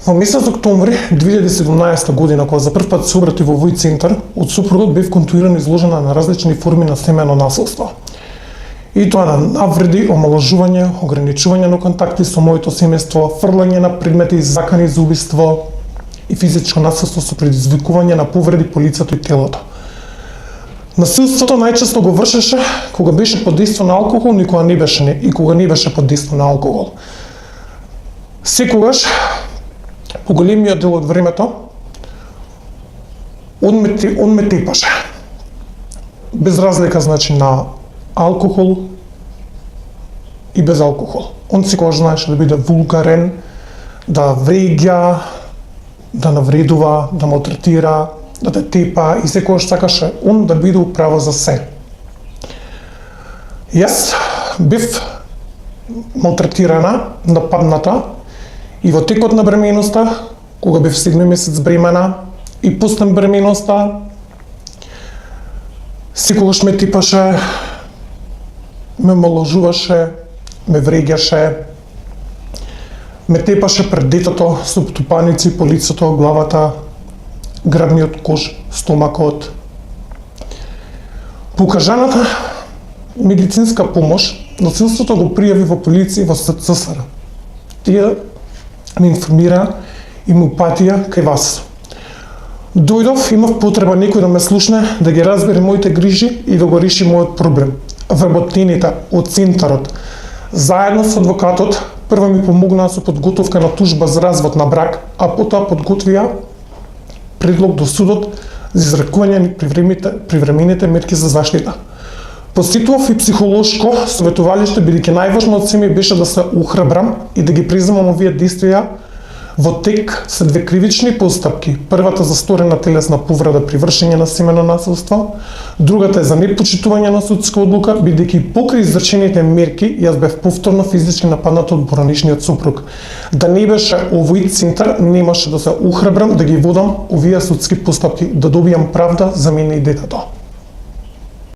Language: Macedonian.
Во месец октомври 2017 година, кога за прв пат се обрати во овој центар, од супругот бев контуирано изложена на различни форми на семејно насилство. И тоа на навреди, омалажување, ограничување на контакти со моето семејство, фрлање на предмети закани за убиство и физичко насилство со предизвикување на повреди по лицето и телото. Насилството најчесто го вршеше кога беше под дејство на алкохол, никога не беше и кога не беше под дејство на алкохол. Секогаш поголемиот дел од времето он ме тепаше. Без разлика значи на алкохол и без алкохол. Он секогаш знаеше да биде вулгарен, да вреѓа, да навредува, да малтретира, да те тепа и секогаш сакаше он да биде управа за се. Јас бев малтретирана, нападната и во текот на бременоста, кога бев 7 месец бремена и пуснем бременоста, секогаш ме типаше, ме омалажуваше, ме вреѓаше, ме тепаше пред детето со тупаници по лицето, главата, грбниот кош, стомакот. По укажаната медицинска помош, насилството го пријави во полиција во СССР. Тие ме информира и му упатија кај вас. Дојдов, имав потреба некој да ме слушне, да ги разбере моите грижи и да го реши мојот проблем. Вработените од центарот, заедно со адвокатот, прво ми помогнаа со подготовка на тужба за развод на брак, а потоа подготвија предлог до судот за изрекување на привремените мерки за заштита. Посетував и психолошко советувалиште, бидејќи најважно од се ми беше да се ухрабрам и да ги преземам овие действија. Во тек се 2 кривични постапки. Првата за сторена телесна повреда при вршење на семејно насилство, другата е за непочитување на судска одлука, бидејќи покрај изречените мерки јас бев повторно физички нападнат од поранешниот супруг. Да не беше овој центар, немаше да се ухрабрам да ги водам овие судски постапки, да добијам правда за мене и детето.